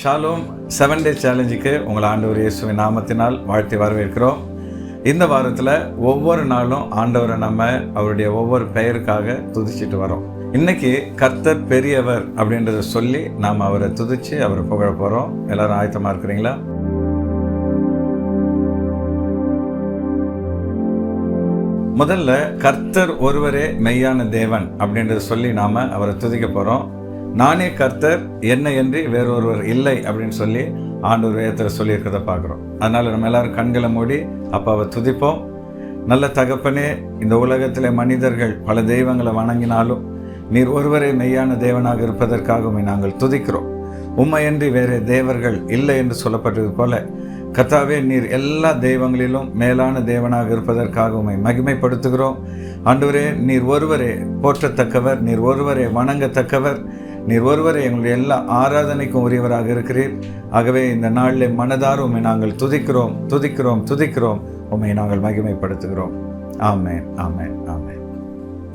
Shalom 7 டே சேலஞ்சுக்கு உங்களை ஆண்டவர் இயேசுவின் நாமத்தினால் வாழ்த்தி வரவேற்கிறோம். இந்த வாரத்தில் ஒவ்வொரு நாளும் ஆண்டவரை நம்ம அவருடைய ஒவ்வொரு பெயருக்காக துதிச்சிட்டு வரோம். இன்னைக்கு கர்த்தர் பெரியவர் அப்படின்றத சொல்லி நாம் அவரை துதிச்சு அவரை புகழ போகிறோம். எல்லாரும் ஆயத்தமாக இருக்கிறீங்களா? முதல்ல கர்த்தர் ஒருவரே மெய்யான தேவன் அப்படின்றத சொல்லி நாம் அவரை துதிக்க போகிறோம். நானே கர்த்தர், என்னை என்று வேறொருவர் இல்லை அப்படின்னு சொல்லி ஆண்டவர் வேதத்தில் சொல்லியிருக்கிறத பார்க்குறோம். அதனால் நம்ம எல்லாரும் கண்களை மூடி அப்பாவை துதிப்போம். நல்ல தகப்பனே, இந்த உலகத்தில் மனிதர்கள் பல தெய்வங்களை வணங்கினாலும் நீர் ஒருவரே மெய்யான தேவனாக இருப்பதற்காக நாங்கள் துதிக்கிறோம். உம்மையன்றி வேறு தேவர்கள் இல்லை என்று சொல்லப்பட்டது போல கர்த்தாவே, நீர் எல்லா தெய்வங்களிலும் மேலான தேவனாக இருப்பதற்காக உம்மை மகிமைப்படுத்துகிறோம். ஆண்டவரே, நீர் ஒருவரே போற்றத்தக்கவர், நீர் ஒருவரே வணங்கத்தக்கவர், நீர் ஒருவரே எங்களுடைய எல்லா ஆராதனைக்கும் உரியவராக இருக்கிறீர். ஆகவே இந்த நாளில் மனதார உம்மை நாங்கள் துதிக்கிறோம் துதிக்கிறோம் துதிக்கிறோம் உம்மை நாங்கள் மகிமைப்படுத்துகிறோம். ஆமென், ஆமென், ஆமென்.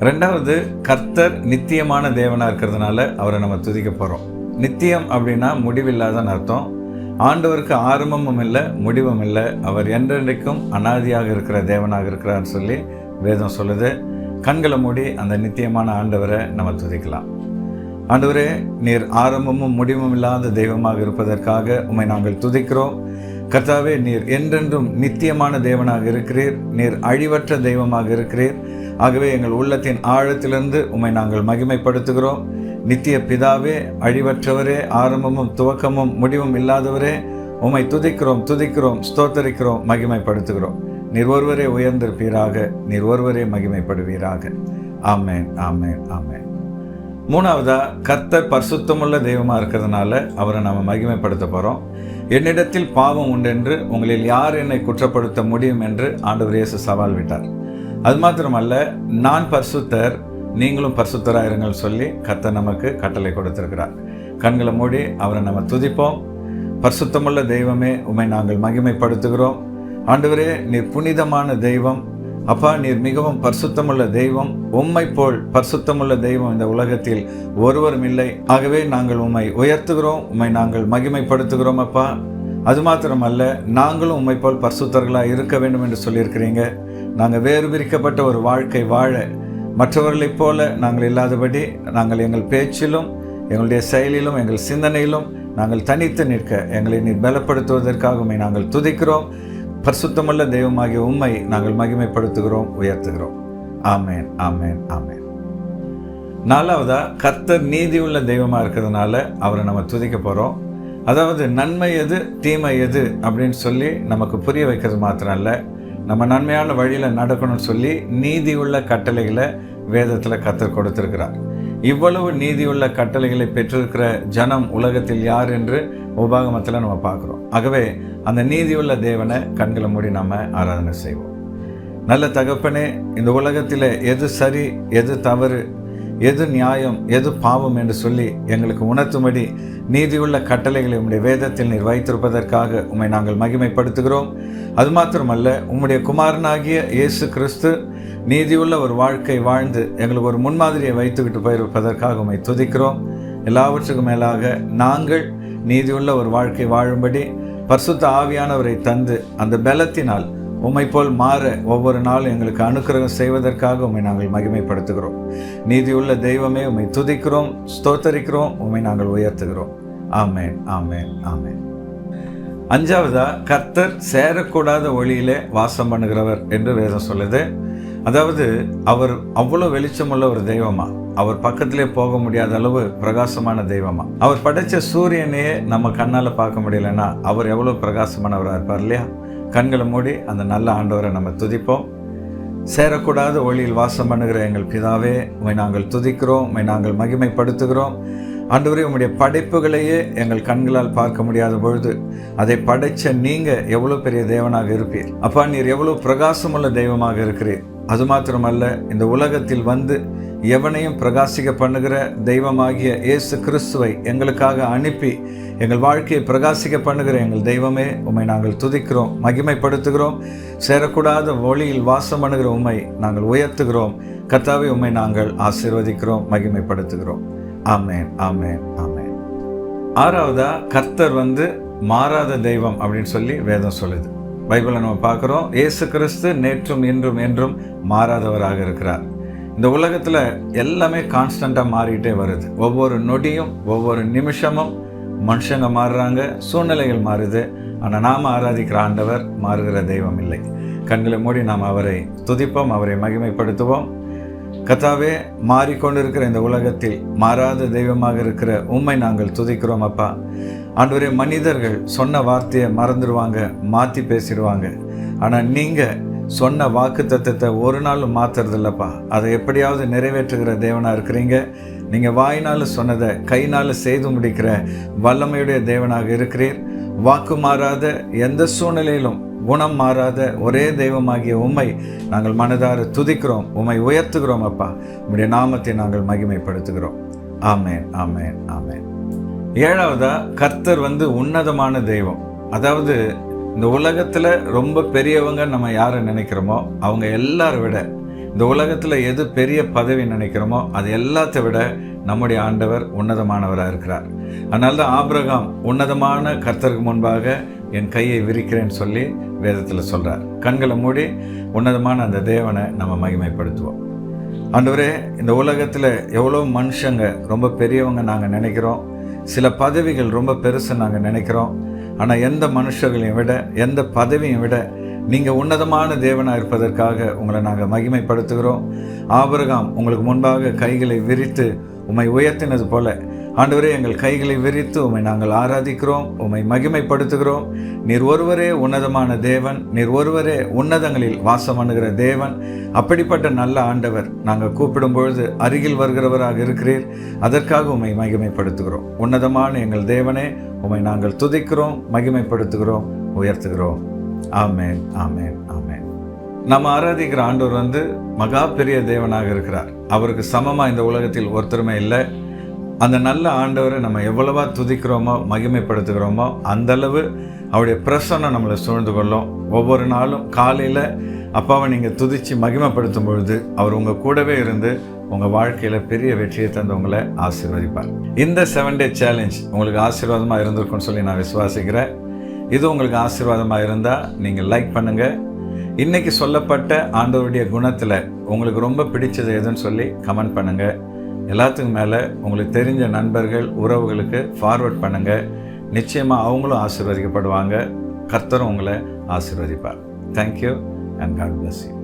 ரெண்டாவது, கர்த்தர் நித்தியமான தேவனாக இருக்கிறதுனால அவரை நம்ம துதிக்க போகிறோம். நித்தியம் அப்படின்னா முடிவில்லாதன்னு அர்த்தம். ஆண்டவருக்கு ஆரம்பமும் இல்லை முடிவும் இல்லை. அவர் என்றென்றைக்கும் அனாதியாக இருக்கிற தேவனாக இருக்கிறான்னு சொல்லி வேதம் சொல்லுது. கண்களை மூடி அந்த நித்தியமான ஆண்டவரை நம்ம துதிக்கலாம். ஆண்டவரே, நீர் ஆரம்பமும் முடிவும் இல்லாத தெய்வமாக இருப்பதற்காக உம்மை நாங்கள் துதிக்கிறோம். கர்த்தாவே, நீர் என்றென்றும் நித்தியமான தேவனாக இருக்கிறீர். நீர் அழிவற்ற தெய்வமாக இருக்கிறீர். ஆகவே எங்கள் உள்ளத்தின் ஆழத்திலிருந்து உம்மை நாங்கள் மகிமைப்படுத்துகிறோம். நித்திய பிதாவே, அழிவற்றவரே, ஆரம்பமும் துவக்கமும் முடிவும் இல்லாதவரே, உம்மை துதிக்கிறோம் துதிக்கிறோம் ஸ்தோத்தரிக்கிறோம் மகிமைப்படுத்துகிறோம். நீர் ஒருவரே உயர்ந்திருப்பீராக, நீர் ஒருவரே மகிமைப்படுவீராக. ஆமென், ஆமென், ஆமென். மூணாவதா, கர்த்தர் பரிசுத்தமுள்ள தெய்வமாக இருக்கிறதுனால அவரை நம்ம மகிமைப்படுத்த போகிறோம். என்னிடத்தில் பாவம் உண்டென்று உங்களில் யார் என்னை குற்றப்படுத்த முடியும் என்று ஆண்டவர் இயேசு சவால் விட்டார். அது மாத்திரமல்ல, நான் பரிசுத்தர், நீங்களும் பரிசுத்தராக இருங்கள் சொல்லி கர்த்தர் நமக்கு கட்டளை கொடுத்திருக்கிறார். கண்களை மூடி அவரை நம்ம துதிப்போம். பரிசுத்தமுள்ள தெய்வமே, உம்மை நாங்கள் மகிமைப்படுத்துகிறோம். ஆண்டவரே, நீர் புனிதமான தெய்வம். அப்பா, நீர் மிகவும் பரிசுத்தமுள்ள தெய்வம். உம்மை போல் பரிசுத்தமுள்ள தெய்வம் இந்த உலகத்தில் ஒருவரும் இல்லை. ஆகவே நாங்கள் உம்மை உயர்த்துகிறோம், உம்மை நாங்கள் மகிமைப்படுத்துகிறோம். அப்பா, அது மாத்திரமல்ல, நாங்களும் உம்மை போல் பரிசுத்தர்களாக இருக்க வேண்டும் என்று சொல்லியிருக்கிறீங்க. நாங்கள் வேறு பிரிக்கப்பட்ட ஒரு வாழ்க்கை வாழ மற்றவர்களைப் போல நாங்கள் இல்லாதபடி நாங்கள் எங்கள் பேச்சிலும் எங்களுடைய செயலிலும் எங்கள் சிந்தனையிலும் நாங்கள் தனித்து நிற்க எங்களை நீர் பலப்படுத்துவதற்காக உம்மை நாங்கள் துதிக்கிறோம். பரிசுத்தமுள்ள தெய்வமாகிய உம்மை நாங்கள் மகிமைப்படுத்துகிறோம், உயர்த்துகிறோம். ஆமென், ஆமென், ஆமென். நாலாவதா, கர்த்தர் நீதியுள்ள தெய்வமாக இருக்கிறதுனால அவரை நம்ம துதிக்க போகிறோம். அதாவது நன்மை எது தீமை எது அப்படின்னு சொல்லி நமக்கு புரிய வைக்கிறது மாத்திரம் இல்லை, நம்ம நன்மையான வழியில் நடக்கணும்னு சொல்லி நீதியுள்ள கட்டளைகளை வேதத்தில் கர்த்தர் கொடுத்திருக்கிறார். இவ்வளவு நீதியுள்ள கட்டளைகளை பெற்றிருக்கிற ஜனம் உலகத்தில் யார் என்று உபாகமத்தில் நம்ம பார்க்குறோம். ஆகவே அந்த நீதியுள்ள தேவனை கண்களை மூடி நம்ம ஆராதனை செய்வோம். நல்ல தகப்பனே, இந்த உலகத்தில் எது சரி எது தவறு, எது நியாயம் எது பாவம் என்று சொல்லி எங்களுக்கு உணர்த்தும்படி நீதியுள்ள கட்டளைகளை உம்முடைய வேதத்தில் நீர் வைத்திருப்பதற்காக உம்மை நாங்கள் மகிமைப்படுத்துகிறோம். அது மாத்திரமல்ல, உம்முடைய குமாரனாகிய இயேசு கிறிஸ்து நீதியுள்ள ஒரு வாழ்க்கை வாழ்ந்து எங்களுக்கு ஒரு முன்மாதிரியை வைத்துக்கிட்டு போயிருப்பதற்காக உம்மை துதிக்கிறோம். எல்லாவற்றுக்கும் மேலாக நாங்கள் நீதியுள்ள ஒரு வாழ்க்கை வாழும்படி பரிசுத்த ஆவியானவரை தந்து அந்த பலத்தினால் உம்மை போல் மாற ஒவ்வொரு நாளும் எங்களுக்கு அனுக்கிரகம் செய்வதற்காக உம்மை நாங்கள் மகிமைப்படுத்துகிறோம். நீதியுள்ள தெய்வமே, உம்மை துதிக்கிறோம் ஸ்தோத்தரிக்கிறோம், உம்மை நாங்கள் உயர்த்துகிறோம். ஆமென், ஆமென், ஆமென். அஞ்சாவதா, கர்த்தர் சேரக்கூடாத ஒளியிலே வாசம் பண்ணுகிறவர் என்று வேதம் சொல்லுது. அதாவது அவர் அவ்வளோ வெளிச்சமுள்ள ஒரு தெய்வமா, அவர் பக்கத்திலே போக முடியாத அளவு பிரகாசமான தெய்வமா. அவர் படைச்ச சூரியனையே நம்ம கண்ணால் பார்க்க முடியலன்னா அவர் எவ்வளோ பிரகாசமானவராக இருப்பார் இல்லையா? கண்களை மூடி அந்த நல்ல ஆண்டவரை நம்ம துதிப்போம். சேரக்கூடாத ஒளியில் வாசம் பண்ணுகிற எங்கள் பிதாவே, உம்மை நாங்கள் துதிக்கிறோம், உம்மை நாங்கள் மகிமைப்படுத்துகிறோம். ஆண்டவரே, உம்முடைய படைப்புகளையே எங்கள் கண்களால் பார்க்க முடியாத பொழுது அதை படைச்ச நீங்கள் எவ்வளோ பெரிய தேவனாக இருப்பீர். அப்பா, நீர் எவ்வளோ பிரகாசமுள்ள தெய்வமாக இருக்கிறீர். அது மாத்திரமல்ல, இந்த உலகத்தில் வந்து எவனையும் பிரகாசிக்க பண்ணுகிற தெய்வமாகிய இயேசு கிறிஸ்துவை எங்களுக்காக அனுப்பி எங்கள் வாழ்க்கையை பிரகாசிக்க பண்ணுகிற எங்கள் தெய்வமே, உம்மை நாங்கள் துதிக்கிறோம் மகிமைப்படுத்துகிறோம். சேரக்கூடாத ஒளியில் வாசம் பண்ணுகிற உம்மை நாங்கள் உயர்த்துகிறோம். கர்த்தாவே, உம்மை நாங்கள் ஆசீர்வதிக்கிறோம் மகிமைப்படுத்துகிறோம். ஆமென், ஆமென், ஆமென். ஆறாவதா கர்த்தர் மாறாத தெய்வம் அப்படின்னு சொல்லி வேதம் சொல்லுது. பைபிளை நம்ம பார்க்குறோம், இயேசு கிறிஸ்து நேற்றும் இன்றும் என்றும் மாறாதவராக இருக்கிறார். இந்த உலகத்தில் எல்லாமே கான்ஸ்டண்ட்டாக மாறிக்கிட்டே வருது. ஒவ்வொரு நொடியும் ஒவ்வொரு நிமிஷமும் மனுஷங்க மாறுறாங்க, சூழ்நிலைகள் மாறுது. ஆனால் நாம் ஆராதிக்கிற ஆண்டவர் மாறுகிற தெய்வம் இல்லை. கண்களை மூடி நாம் அவரை துதிப்போம், அவரை மகிமைப்படுத்துவோம். கர்த்தாவே, மாறிக்கொண்டிருக்கிற இந்த உலகத்தில் மாறாத தெய்வமாக இருக்கிற உம்மை நாங்கள் துதிக்கிறோம் அப்பா. ஆண்டவரே, மனிதர்கள் சொன்ன வார்த்தையை மறந்துடுவாங்க, மாற்றி பேசிடுவாங்க. ஆனால் நீங்கள் சொன்ன வாக்கு தத்தத்தை ஒரு நாளும் மாற்றுறதில்லப்பா. அதை எப்படியாவது நிறைவேற்றுகிற தேவனாக இருக்கிறீங்க. நீங்கள் வாயினால் சொன்னதை கையினால் செய்து முடிக்கிற வல்லமையுடைய தேவனாக இருக்கிறீர். வாக்கு மாறாத, எந்த சூழ்நிலையிலும் குணம் மாறாத ஒரே தெய்வமாகிய உம்மை நாங்கள் மனதார துதிக்கிறோம், உம்மை உயர்த்துகிறோம் அப்பா. உம்முடைய நாமத்தை நாங்கள் மகிமைப்படுத்துகிறோம். ஆமேன், ஆமேன், ஆமேன். ஏழாவதா கர்த்தர் உன்னதமான தெய்வம். அதாவது இந்த உலகத்தில் ரொம்ப பெரியவங்க நம்ம யாரை நினைக்கிறோமோ அவங்க எல்லாரை விட, இந்த உலகத்தில் எது பெரிய பதவி நினைக்கிறோமோ அது எல்லாத்தை விட நம்முடைய ஆண்டவர் உன்னதமானவராக இருக்கிறார். அதனால தான் ஆபிரகாம் உன்னதமான கர்த்தருக்கு முன்பாக என் கையை விரிக்கிறேன்னு சொல்லி வேதத்தில் சொல்கிறார். கண்களை மூடி உன்னதமான அந்த தேவனை நம்ம மகிமைப்படுத்துவோம். ஆண்டவரே, இந்த உலகத்தில் எவ்வளோ மனுஷங்க ரொம்ப பெரியவங்க நாங்கள் நினைக்கிறோம், சில பதவிகள் ரொம்ப பெருசு நாங்கள் நினைக்கிறோம். ஆனால் எந்த மனுஷர்களையும் விட, எந்த பதவியும் விட நீங்கள் உன்னதமான தேவனாக இருப்பதற்காக உங்களை நாங்கள் மகிமைப்படுத்துகிறோம். ஆபிரகாம் உங்களுக்கு முன்பாக கைகளை விரித்து உம்மை உயர்த்தினது போல ஆண்டவரே, எங்கள் கைகளை விரித்து உம்மை நாங்கள் ஆராதிக்கிறோம், உம்மை மகிமைப்படுத்துகிறோம். நீர் ஒருவரே உன்னதமான தேவன், நீர் ஒருவரே உன்னதங்களில் வாசம் பண்ணுகிற தேவன். அப்படிப்பட்ட நல்ல ஆண்டவர் நாங்கள் கூப்பிடும் பொழுது அருகில் வருகிறவராக இருக்கிறீர். அதற்காக உம்மை மகிமைப்படுத்துகிறோம். உன்னதமான எங்கள் தேவனே, உம்மை நாங்கள் துதிக்கிறோம், மகிமைப்படுத்துகிறோம், உயர்த்துகிறோம். ஆமேன், ஆமேன், ஆமேன். நம்ம ஆராதிக்கிற ஆண்டவர் மகா பெரிய தேவனாக இருக்கிறார். அவருக்கு சமமாக இந்த உலகத்தில் ஒருத்தருமே இல்லை. அந்த நல்ல ஆண்டவரை நம்ம எவ்வளவா துதிக்கிறோமோ, மகிமைப்படுத்துகிறோமோ, அந்தளவு அவருடைய பிரசன்னம் நம்மளை சூழ்ந்து கொள்ளும். ஒவ்வொரு நாளும் காலையில் அப்பாவை நீங்கள் துதித்து மகிமைப்படுத்தும் பொழுது அவர் உங்கள் கூடவே இருந்து உங்கள் வாழ்க்கையில் பெரிய வெற்றியை தந்து உங்களை ஆசீர்வதிப்பார். இந்த 7 Day சேலஞ்ச் உங்களுக்கு ஆசீர்வாதமாக இருந்திருக்குன்னு சொல்லி நான் விசுவாசிக்கிறேன். இது உங்களுக்கு ஆசீர்வாதமாக இருந்தால் நீங்கள் லைக் பண்ணுங்கள். இன்றைக்கி சொல்லப்பட்ட ஆண்டவருடைய குணத்தில் உங்களுக்கு ரொம்ப பிடிச்சது எதுன்னு சொல்லி கமெண்ட் பண்ணுங்கள். எல்லாத்துக்கும் மேலே உங்களுக்கு தெரிஞ்ச நண்பர்கள், உறவுகளுக்கு ஃபார்வர்ட் பண்ணுங்கள். நிச்சயமாக அவங்களும் ஆசீர்வதிக்கப்படுவாங்க. கர்த்தரும் உங்களை ஆசீர்வதிப்பார். Thank you and God bless you.